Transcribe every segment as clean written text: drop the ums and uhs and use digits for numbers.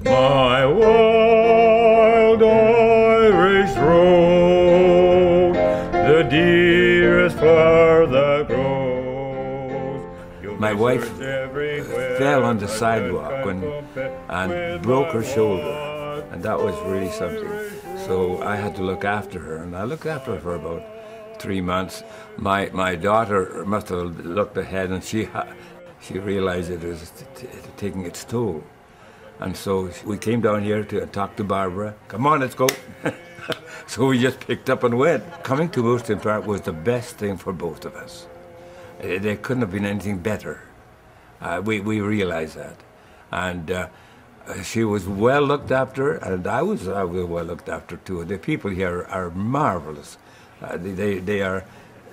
My wild Irish rose, the dearest flower that grows. My wife fell on the sidewalk and broke her shoulder, and that was really something. So I had to look after her, and I looked after her for about 3 months. My daughter must have looked ahead, and she realized it was taking its toll. And so we came down here to talk to Barbara. Come on, let's go. So we just picked up and went. Coming to Woolston Park was the best thing for both of us. There couldn't have been anything better. We realized that. And she was well looked after, and I was well looked after too. The people here are marvelous. They are,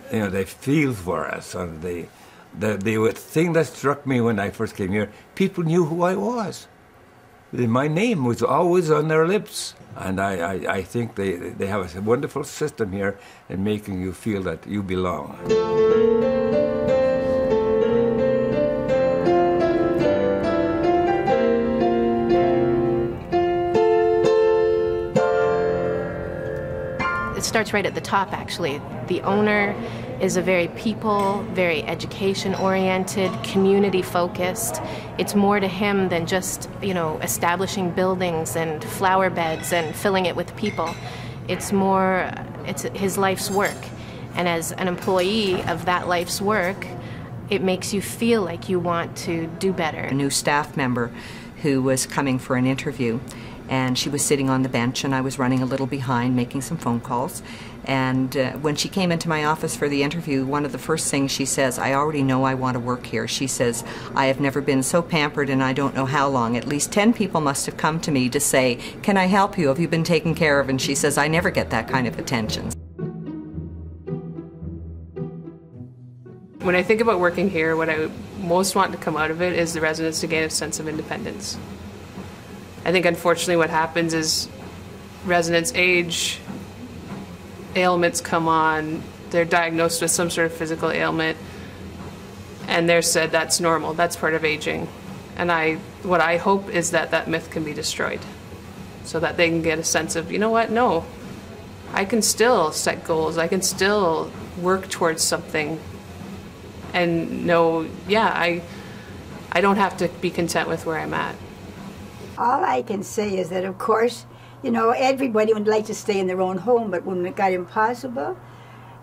they feel for us. And the thing that struck me when I first came here, people knew who I was. My name was always on their lips. And I think they have a wonderful system here in making you feel that you belong. It starts right at the top, actually. The owner is a very very education-oriented, community-focused. It's more to him than just, establishing buildings and flower beds and filling it with people. It's his life's work. And as an employee of that life's work, it makes you feel like you want to do better. A new staff member who was coming for an interview, and she was sitting on the bench, and I was running a little behind making some phone calls. And when she came into my office for the interview, one of the first things she says, I already know I want to work here. She says, I have never been so pampered in I don't know how long. At least 10 people must have come to me to say, can I help you? Have you been taken care of? And she says, I never get that kind of attention. When I think about working here, what I most want to come out of it is the residents to gain a sense of independence. I think unfortunately what happens is residents age, ailments come on, they're diagnosed with some sort of physical ailment, and they're said that's normal, that's part of aging. And what I hope is that myth can be destroyed so that they can get a sense of, you know what, no, I can still set goals, I can still work towards something and know, yeah, I don't have to be content with where I'm at. All I can say is that, of course, everybody would like to stay in their own home, but when it got impossible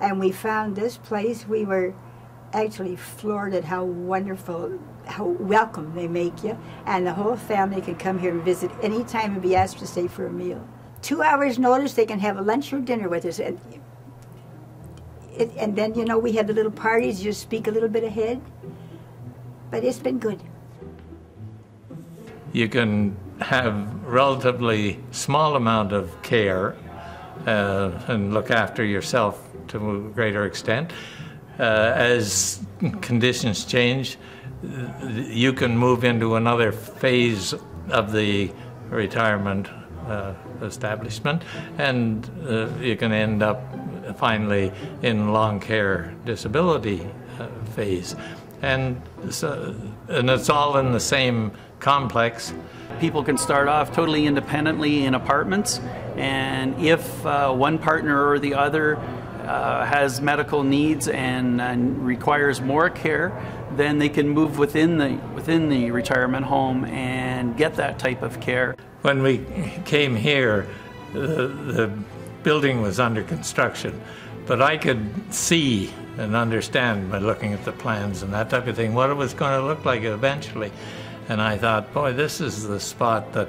and we found this place, we were actually floored at how wonderful, how welcome they make you. And the whole family can come here and visit anytime and be asked to stay for a meal. 2 hours notice, they can have a lunch or dinner with us. And then, we have the little parties, you speak a little bit ahead. But it's been good. You can have relatively small amount of care and look after yourself to a greater extent. As conditions change, you can move into another phase of the retirement establishment, and you can end up finally in long care disability phase. And it's all in the same complex. People can start off totally independently in apartments, and if one partner or the other has medical needs and requires more care, then they can move within the retirement home and get that type of care. When we came here, the building was under construction, but I could see and understand by looking at the plans and that type of thing what it was going to look like eventually. And I thought, boy, this is the spot that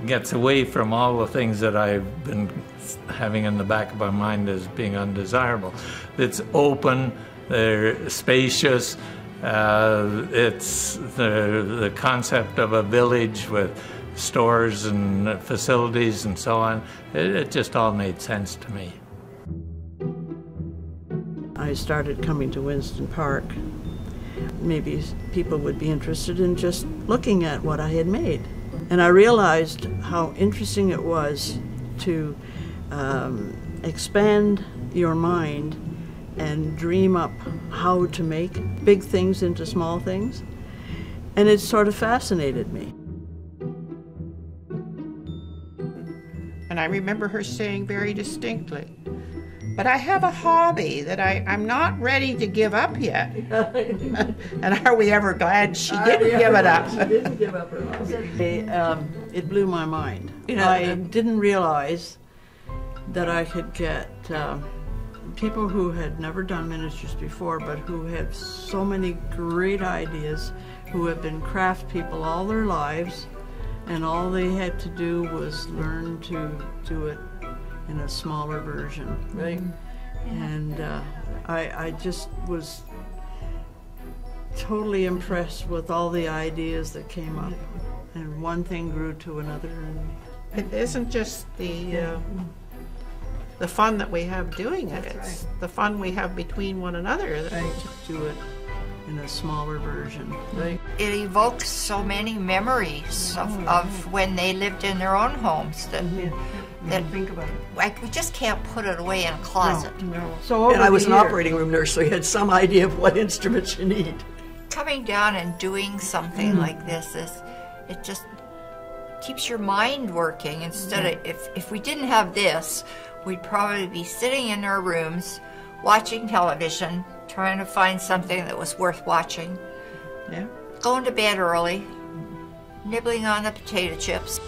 gets away from all the things that I've been having in the back of my mind as being undesirable. It's open, they're spacious, it's the concept of a village with stores and facilities and so on. It just all made sense to me. I started coming to Winston Park. Maybe people would be interested in just looking at what I had made. And I realized how interesting it was to expand your mind and dream up how to make big things into small things. And it sort of fascinated me. And I remember her saying very distinctly, "But I have a hobby that I'm not ready to give up yet." And are we ever glad she didn't give it up? She didn't give up her hobby. It blew my mind. I didn't realize that I could get people who had never done ministries before, but who had so many great ideas, who have been craft people all their lives, and all they had to do was learn to do it in a smaller version, right? And I just was totally impressed with all the ideas that came up, and one thing grew to another. And it isn't just the fun that we have doing it. It's the fun we have between one another. That to do it in a smaller version. Right? It evokes so many memories of when they lived in their own homes that think about it. Like, we just can't put it away in a closet. No. So and I was an operating room nurse, so you had some idea of what instruments you need. Coming down and doing something like this it just keeps your mind working. Instead of if we didn't have this, we'd probably be sitting in our rooms watching television, trying to find something that was worth watching. Yeah. Going to bed early, nibbling on the potato chips.